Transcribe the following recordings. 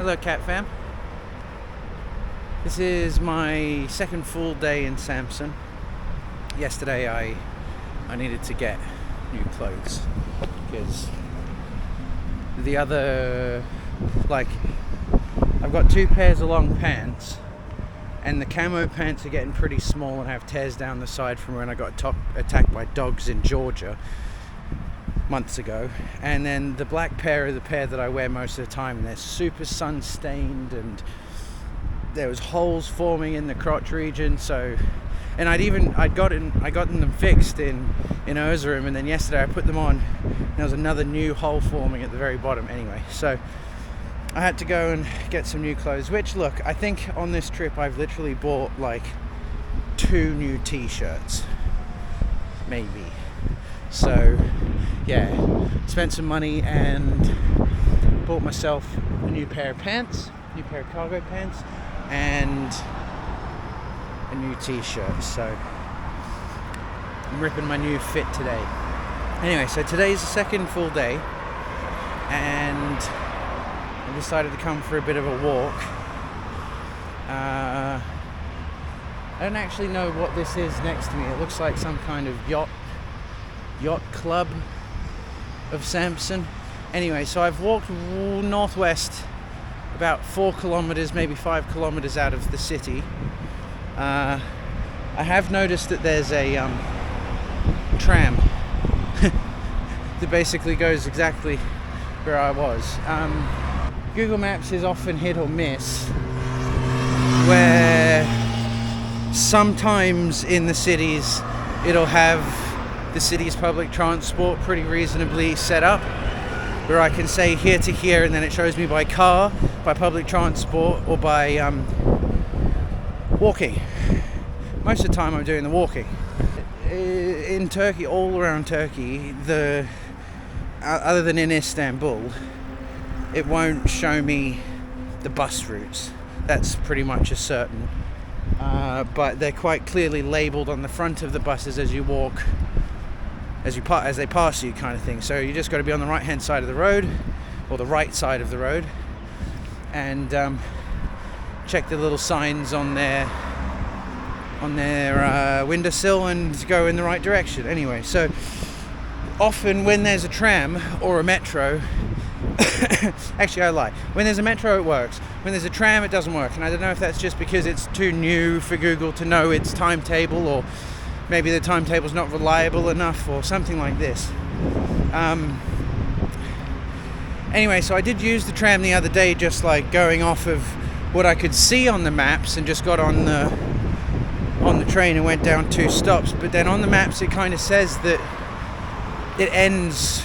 Hello Cat Fam. This is my second full day in Samsun. Yesterday I needed to get new clothes because the other, I've got two pairs of long pants and the camo pants are getting pretty small and have tears down the side from when I got attacked by dogs in Georgia months ago, and then the black pair are the pair that I wear most of the time, and they're super sun stained and there was holes forming in the crotch region. So, and I'd gotten them fixed in Erzurum, and then yesterday I put them on and there was another new hole forming at the very bottom. Anyway, so I had to go and get some new clothes, which, look, I think on this trip I've literally bought like 2 new t-shirts maybe. So yeah, spent some money and bought myself a new pair of pants, new pair of cargo pants, and a new t-shirt. So I'm ripping my new fit today. Anyway, so today's the second full day and I decided to come for a bit of a walk. I don't actually know what this is next to me. It looks like some kind of yacht club of Samsun. Anyway, so I've walked northwest about 4 kilometers, maybe 5 kilometers out of the city. I have noticed that there's a tram that basically goes exactly where I was. Google Maps is often hit or miss, where sometimes in the cities it'll have the city's public transport pretty reasonably set up, where I can say here to here and then it shows me by car, by public transport, or by walking. Most of the time I'm doing the walking. In Turkey, all around Turkey, other than in Istanbul, it won't show me the bus routes. That's pretty much a certain. But they're quite clearly labelled on the front of the buses as you walk, as they pass you, kind of thing. So you just got to be on the right hand side of the road, or the right side of the road, and check the little signs on their windowsill and go in the right direction. Anyway, so often when there's a tram or a metro, actually I lie, when there's a metro it works, when there's a tram it doesn't work, and I don't know if that's just because it's too new for Google to know its timetable, or maybe the timetable's not reliable enough, or something like this. Anyway, so I did use the tram the other day, just like going off of what I could see on the maps, and just got on the train and went down 2 stops. But then on the maps it kind of says that it ends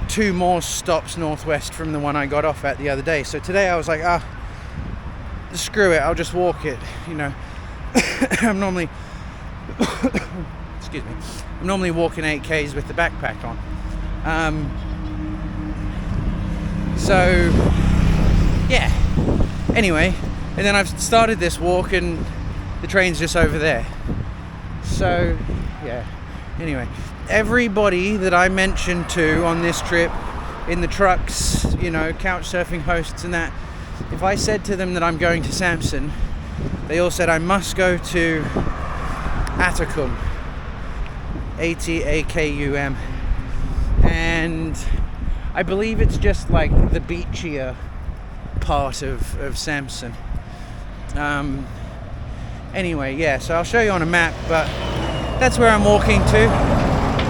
2 more stops northwest from the one I got off at the other day. So today I was like, screw it, I'll just walk it, I'm normally excuse me, I'm normally walking 8Ks with the backpack on. So yeah, anyway, and then I've started this walk and the train's just over there. So yeah, anyway, everybody that I mentioned to on this trip, in the trucks, couch surfing hosts and that, if I said to them that I'm going to Samsun, they all said I must go to Atakum, Atakum, and I believe it's just like the beachier part of Samsun. Anyway, yeah, so I'll show you on a map, but that's where I'm walking to.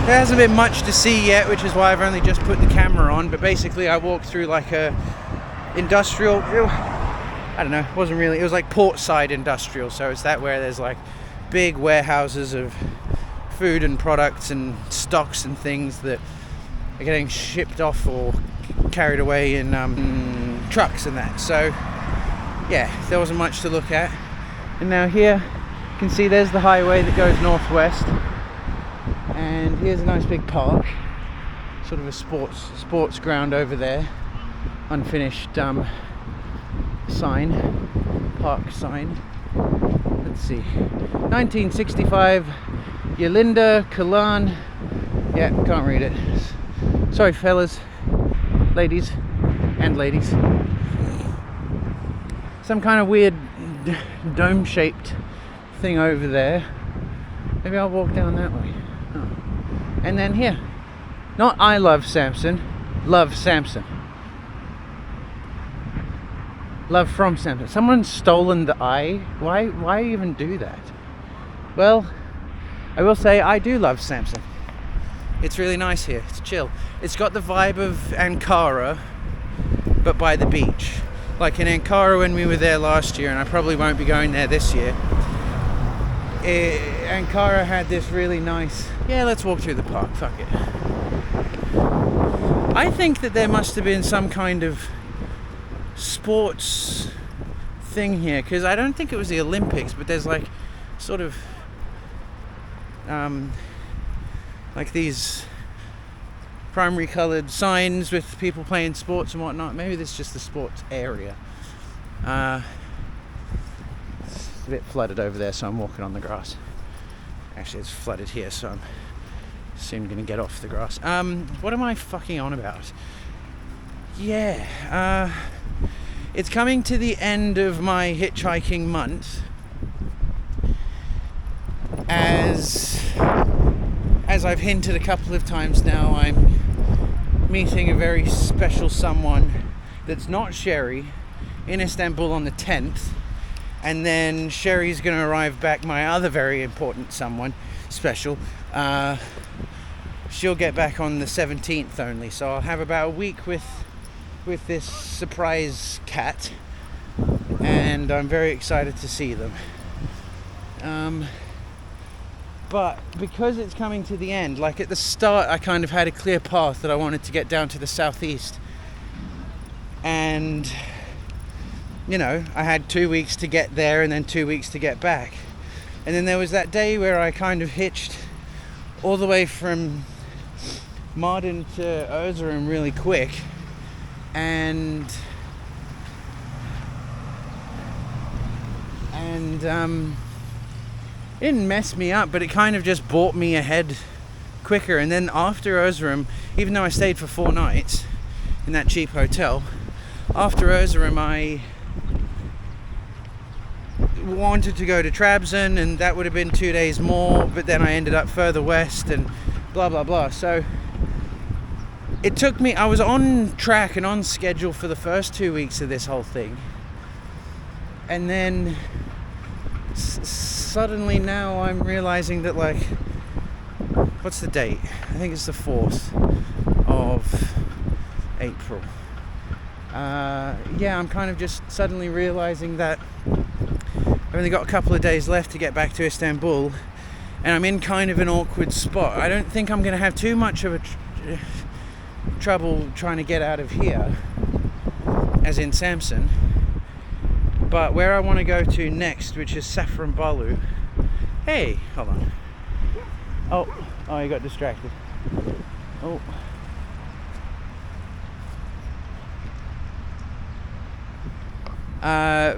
There hasn't been much to see yet, which is why I've only just put the camera on, but basically I walked through like a industrial, I don't know, it was like portside industrial, so it's that where there's like big warehouses of food and products and stocks and things that are getting shipped off or carried away in trucks and that. So yeah, there wasn't much to look at. And now here you can see there's the highway that goes northwest, and here's a nice big park, sort of a sports ground over there, unfinished park sign. Let's see, 1965, Yalinda Kalan. Yeah, can't read it. Sorry fellas, ladies, and ladies. some kind of weird dome-shaped thing over there. Maybe I'll walk down that way. Oh. And then here, not I love Samsun, love Samsun. Love from Samsun. Someone's stolen the I. Why even do that? Well, I will say I do love Samsun. It's really nice here. It's chill. It's got the vibe of Ankara, but by the beach. Like in Ankara when we were there last year, and I probably won't be going there this year. Ankara had this really nice... Yeah, let's walk through the park. Fuck it. I think that there must have been some kind of sports thing here, because I don't think it was the Olympics, but there's like sort of like these primary coloured signs with people playing sports and whatnot. Maybe this is just the sports area. It's a bit flooded over there, so I'm walking on the grass. Actually, it's flooded here, so I'm soon going to get off the grass. What am I fucking on about? Yeah, it's coming to the end of my hitchhiking month. As I've hinted a couple of times now, I'm meeting a very special someone that's not Sherry in Istanbul on the 10th, and then Sherry's going to arrive back, my other very important someone, special. She'll get back on the 17th only, so I'll have about a week with this surprise cat, and I'm very excited to see them. But because it's coming to the end, like at the start I kind of had a clear path that I wanted to get down to the southeast, and you know, I had 2 weeks to get there and then 2 weeks to get back, and then there was that day where I kind of hitched all the way from Mardin to Erzurum really quick, and it didn't mess me up, but it kind of just brought me ahead quicker. And then after Erzurum, even though I stayed for 4 nights in that cheap hotel, after Erzurum I wanted to go to Trabzon, and that would have been 2 days more, but then I ended up further west and blah blah blah. So it took me, I was on track and on schedule for the first 2 weeks of this whole thing, and then suddenly now I'm realizing that, like, what's the date? I think it's the 4th of April. Yeah, I'm kind of just suddenly realizing that I've only got a couple of days left to get back to Istanbul, and I'm in kind of an awkward spot. I don't think I'm going to have too much of a trouble trying to get out of here, as in Samsun. But where I want to go to next, which is Safranbolu. Hey, hold on. Oh, you got distracted. Oh.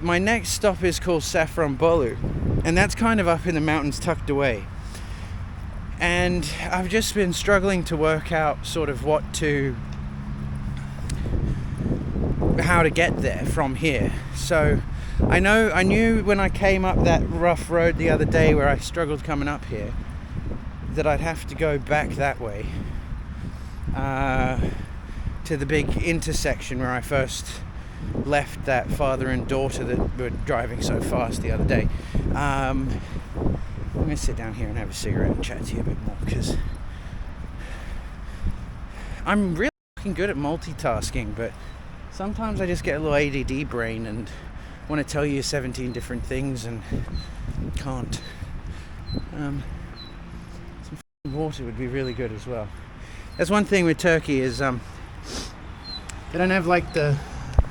My next stop is called Safranbolu, and that's kind of up in the mountains, tucked away. And I've just been struggling to work out sort of how to get there from here. So I knew when I came up that rough road the other day where I struggled coming up here, that I'd have to go back that way to the big intersection where I first left that father and daughter that were driving so fast the other day. I'm going to sit down here and have a cigarette and chat to you a bit more, because I'm really fucking good at multitasking, but sometimes I just get a little ADD brain and want to tell you 17 different things and can't. Some water would be really good as well. That's one thing with Turkey is they don't have like the...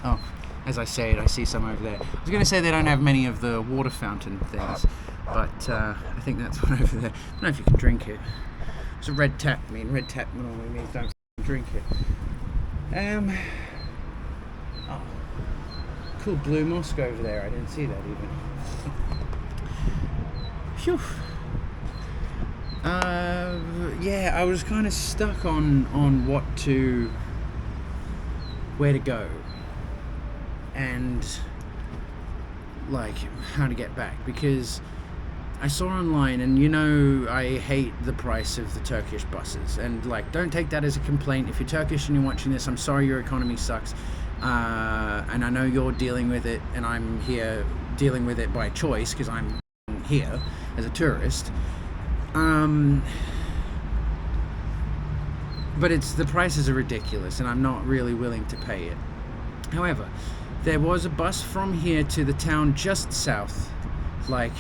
Oh, as I say it, I see some over there. I was going to say they don't have many of the water fountain things, but I think that's one over there. I don't know if you can drink it. It's a red tap. I mean, red tap normally means don't drink it. Oh, cool blue mosque over there. I didn't see that even. Phew. Yeah, I was kind of stuck on where to go. And like how to get back, because I saw online, and you know I hate the price of the Turkish buses, and like, don't take that as a complaint. If you're Turkish and you're watching this, I'm sorry your economy sucks, and I know you're dealing with it, and I'm here dealing with it by choice because I'm here as a tourist. But the prices are ridiculous, and I'm not really willing to pay it. However, there was a bus from here to the town just south, like,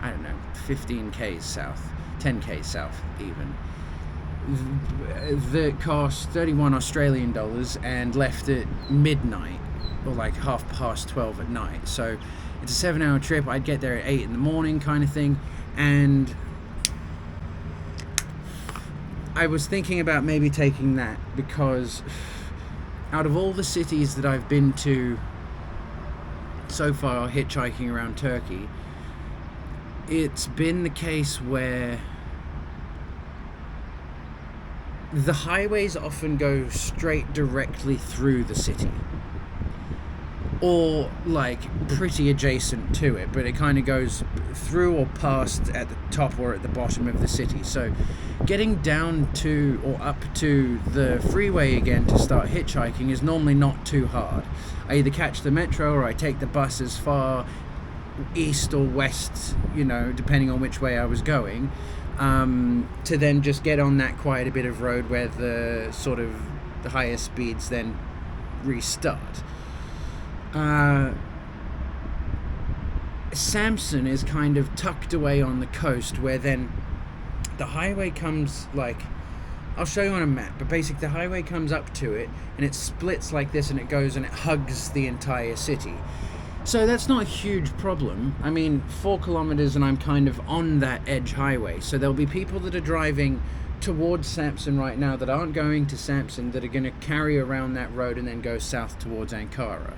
I don't know, 15 k's south, 10 k's south even, that cost 31 Australian dollars and left at midnight, or like 12:30 at night. So it's a 7-hour trip. I'd get there at 8 in the morning kind of thing, and I was thinking about maybe taking that, because out of all the cities that I've been to so far hitchhiking around Turkey, it's been the case where the highways often go straight directly through the city, or like pretty adjacent to it, but it kind of goes through or past at the top or at the bottom of the city. So getting down to or up to the freeway again to start hitchhiking is normally not too hard. I either catch the metro or I take the bus as far east or west, you know, depending on which way I was going, to then just get on that quite a bit of road where the sort of the higher speeds then restart. Samsun is kind of tucked away on the coast, where then the highway comes, like, I'll show you on a map, but basically the highway comes up to it and it splits like this, and it goes and it hugs the entire city. So that's not a huge problem. I mean, 4 kilometers and I'm kind of on that edge highway. So there'll be people that are driving towards Samsun right now that aren't going to Samsun, that are going to carry around that road and then go south towards Ankara.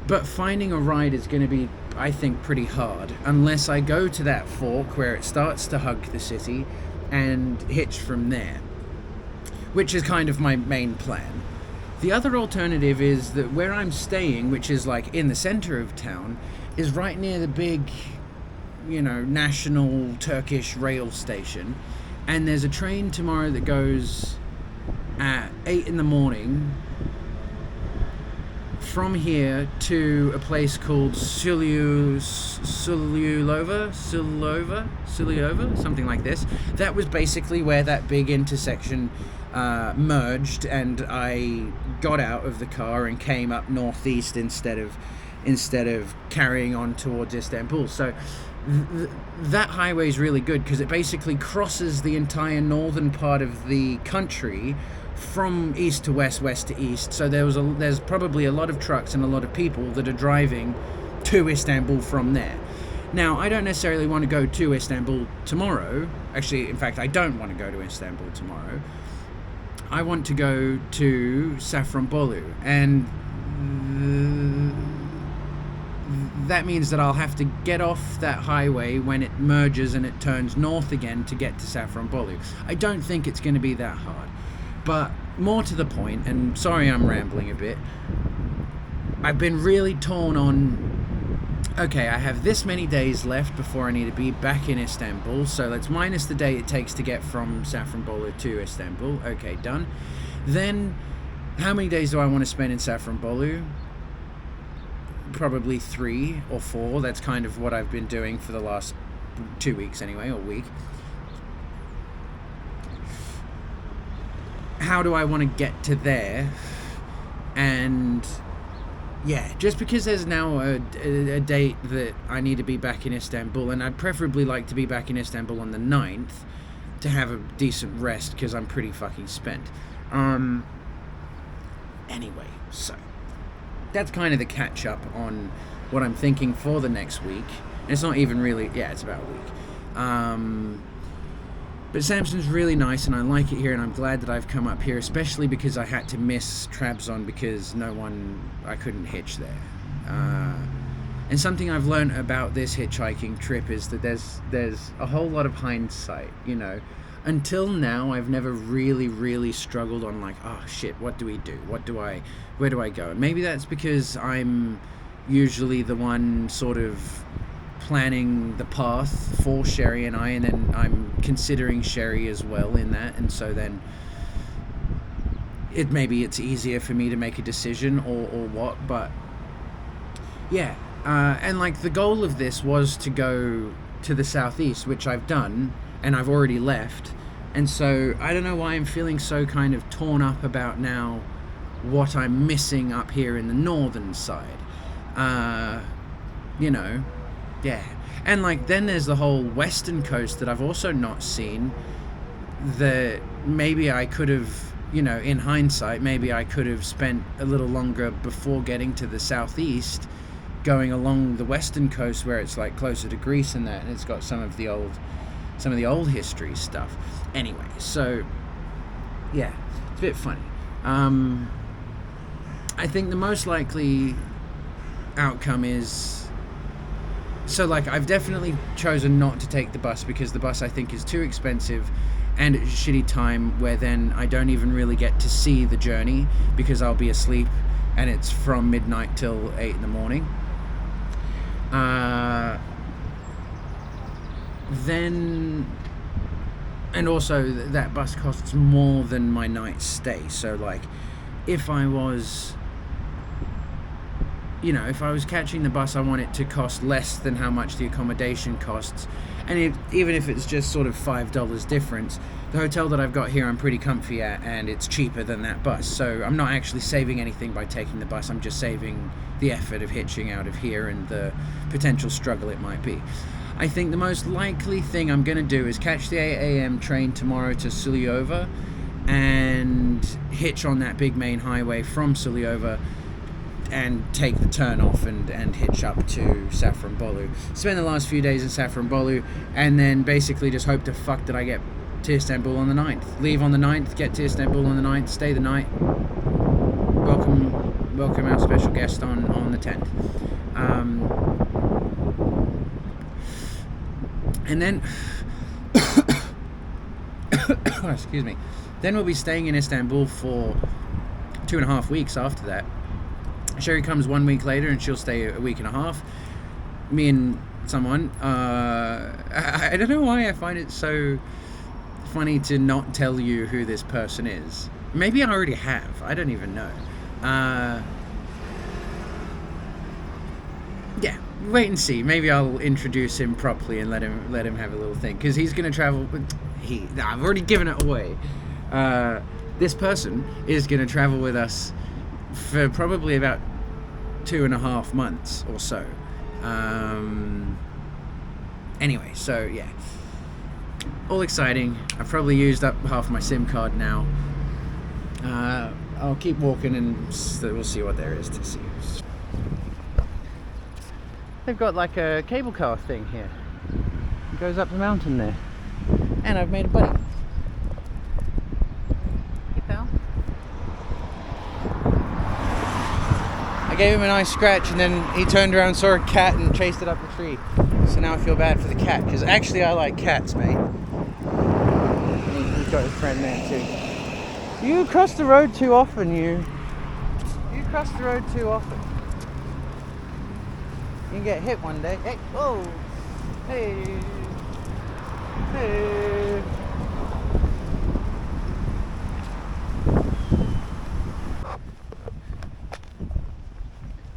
But finding a ride is going to be, I think, pretty hard, unless I go to that fork where it starts to hug the city and hitch from there, which is kind of my main plan. The other alternative is that where I'm staying, which is like in the center of town, is right near the big, you know, national Turkish rail station, and there's a train tomorrow that goes at 8 in the morning from here to a place called Sululova, something like this. That was basically where that big intersection merged, and I got out of the car and came up northeast instead of carrying on towards Istanbul. So that highway is really good because it basically crosses the entire northern part of the country from east to west, west to east. So there's probably a lot of trucks and a lot of people that are driving to Istanbul from there. Now, I don't necessarily want to go to Istanbul tomorrow. Actually, in fact, I don't want to go to Istanbul tomorrow. I want to go to Safranbolu, and that means that I'll have to get off that highway when it merges and it turns north again to get to Safranbolu. I don't think it's going to be that hard. But more to the point, and sorry I'm rambling a bit, I've been really torn on, okay, I have this many days left before I need to be back in Istanbul, so let's minus the day it takes to get from Safranbolu to Istanbul. Okay, done. Then, how many days do I want to spend in Safranbolu? Probably 3 or 4. That's kind of what I've been doing for the last 2 weeks anyway, or week. How do I want to get to there? And yeah, just because there's now a date that I need to be back in Istanbul, and I'd preferably like to be back in Istanbul on the 9th to have a decent rest because I'm pretty fucking spent. Anyway, so that's kind of the catch up on what I'm thinking for the next week. And it's not even really, yeah, it's about a week. But Samsun's really nice, and I like it here, and I'm glad that I've come up here, especially because I had to miss Trabzon because I couldn't hitch there. And something I've learned about this hitchhiking trip is that there's a whole lot of hindsight, you know. Until now, I've never really struggled on like, oh shit, what do we do? Where do I go? And maybe that's because I'm usually the one sort of planning the path for Sherry and I, and then I'm considering Sherry as well in that, and so then maybe it's easier for me to make a decision or what, but yeah. And like the goal of this was to go to the southeast, which I've done, and I've already left, and so I don't know why I'm feeling so kind of torn up about now what I'm missing up here in the northern side. Yeah. And like then there's the whole western coast that I've also not seen, that maybe I could have, in hindsight, maybe I could have spent a little longer before getting to the southeast, going along the western coast where it's like closer to Greece and that, and it's got some of the old history stuff. Anyway, so yeah, it's a bit funny. I think the most likely outcome is, so like I've definitely chosen not to take the bus because the bus I think is too expensive, and it's a shitty time where then I don't even really get to see the journey because I'll be asleep, and it's from midnight till 8 in the morning. Then, and also that bus costs more than my night's stay. So like, if I was catching the bus, I want it to cost less than how much the accommodation costs. And even if it's just sort of $5 difference, the hotel that I've got here I'm pretty comfy at, and it's cheaper than that bus. So I'm not actually saving anything by taking the bus. I'm just saving the effort of hitching out of here and the potential struggle it might be. I think the most likely thing I'm going to do is catch the 8 a.m. train tomorrow to Sulyova and hitch on that big main highway from Sulyova and take the turn off and hitch up to Safranbolu. Spend the last few days in Safranbolu, and then basically just hope to fuck that I get to Istanbul on the 9th. Leave on the 9th, get to Istanbul on the 9th, stay the night. Welcome our special guest on the 10th. And then, excuse me, then we'll be staying in Istanbul for 2.5 weeks after that. Sherry comes 1 week later and she'll stay a week and a half. Me and someone, I don't know why I find it so funny to not tell you who this person is. Maybe I already have, I don't even know. Yeah, wait and see. Maybe I'll introduce him properly and let him have a little thing, because he's going to travel. I've already given it away. This person is going to travel with us for probably about 2.5 months or so. Anyway, so yeah, all exciting. I've probably used up half my SIM card now. I'll keep walking and we'll see what there is to see. They've got like a cable car thing here. It goes up the mountain there. And I've made a buddy. Hey pal. I gave him a nice scratch, and then he turned around, saw a cat and chased it up the tree. So now I feel bad for the cat, because actually I like cats, mate. And he's got his friend there too. You cross the road too often, you cross the road too often. You can get hit one day. Hey, whoa! Hey! Hey!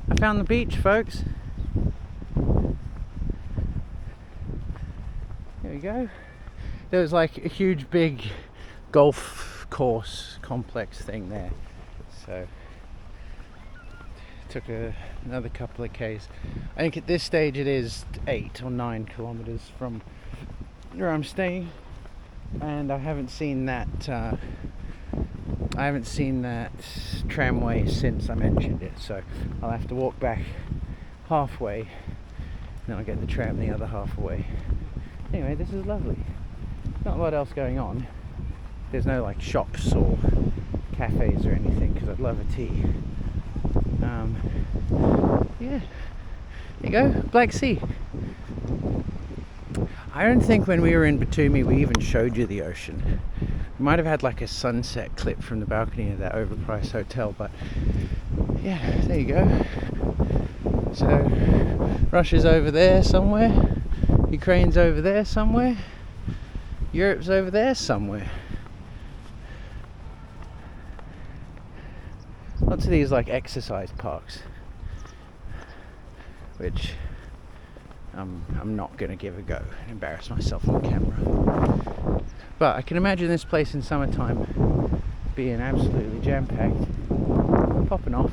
I found the beach, folks. There we go. There was like a huge big golf course complex thing there. So took another couple of k's. I think at this stage it is 8 or 9 kilometers from where I'm staying, and I haven't seen that tramway since I mentioned it, so I'll have to walk back halfway and then I'll get the tram the other half away. Anyway, this is lovely. Not a lot else going on. There's no like shops or cafes or anything, because I'd love a tea. Yeah, there you go, Black Sea. I don't think when we were in Batumi we even showed you the ocean. We might have had like a sunset clip from the balcony of that overpriced hotel, but yeah, there you go. So Russia's over there somewhere, Ukraine's over there somewhere, Europe's over there somewhere. Lots of these like exercise parks, which I'm not going to give a go and embarrass myself on camera. But I can imagine this place in summertime being absolutely jam-packed, popping off,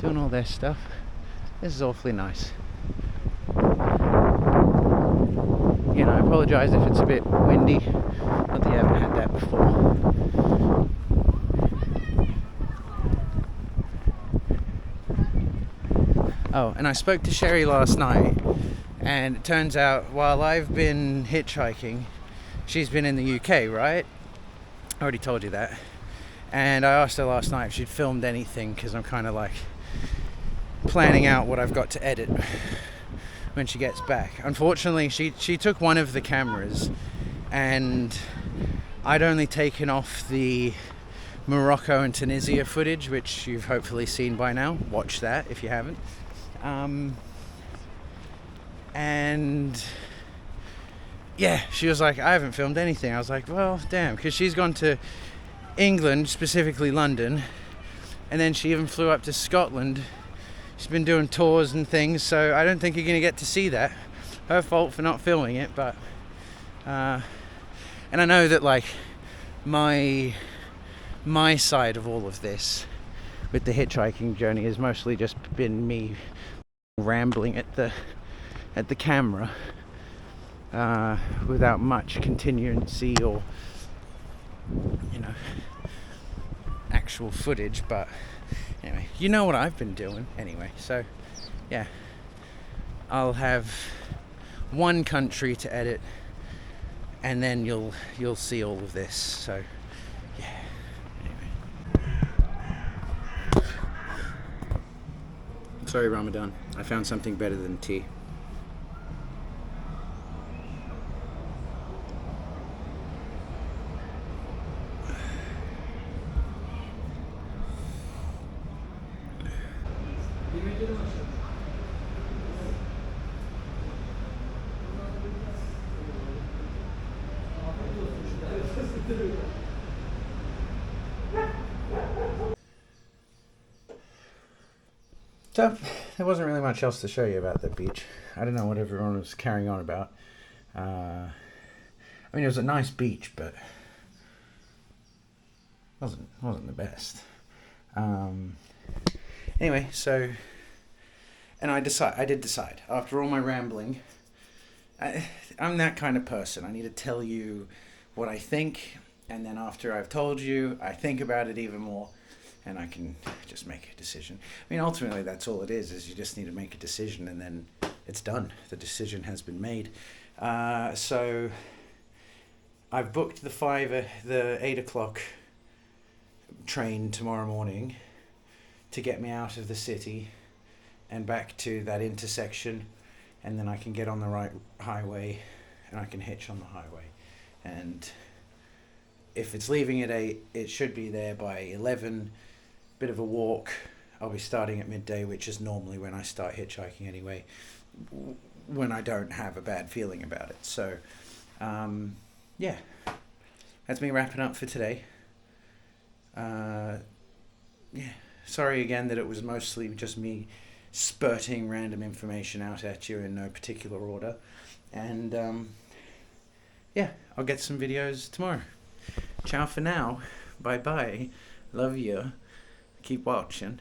doing all their stuff. This is awfully nice. You know, I apologise if it's a bit windy, not that you haven't had that before. Oh, and I spoke to Sherry last night, and it turns out while I've been hitchhiking, she's been in the UK, right? I already told you that. And I asked her last night if she'd filmed anything, because I'm kind of like planning out what I've got to edit when she gets back. Unfortunately, she took one of the cameras, and I'd only taken off the Morocco and Tunisia footage, which you've hopefully seen by now. Watch that if you haven't. And yeah, she was like, I haven't filmed anything. I was like, well, damn, because she's gone to England, specifically London, and then she even flew up to Scotland. She's been doing tours and things, so I don't think you're going to get to see that. Her fault for not filming it, but and I know that like my side of all of this with the hitchhiking journey has mostly just been me rambling at the camera without much continuancy or, you know, actual footage. But anyway, you know what I've been doing anyway. So yeah, I'll have one country to edit, and then you'll see all of this. So yeah. Sorry, Ramadan. I found something better than tea. So, there wasn't really much else to show you about the beach. I don't know what everyone was carrying on about. I mean, it was a nice beach, but wasn't the best. Anyway, so, and I did decide after all my rambling. I'm that kind of person. I need to tell you what I think, and then after I've told you, I think about it even more, and I can just make a decision. I mean, ultimately, that's all it is you just need to make a decision, and then it's done. The decision has been made. So I've booked the 8 o'clock train tomorrow morning to get me out of the city and back to that intersection, and then I can get on the right highway and I can hitch on the highway. And if it's leaving at 8, it should be there by 11. Bit of a walk. I'll be starting at midday, which is normally when I start hitchhiking anyway, when I don't have a bad feeling about it. So yeah, that's me wrapping up for today. Yeah, sorry again that it was mostly just me spurting random information out at you in no particular order. And yeah, I'll get some videos tomorrow. Ciao for now. Bye bye. Love you. Keep watching.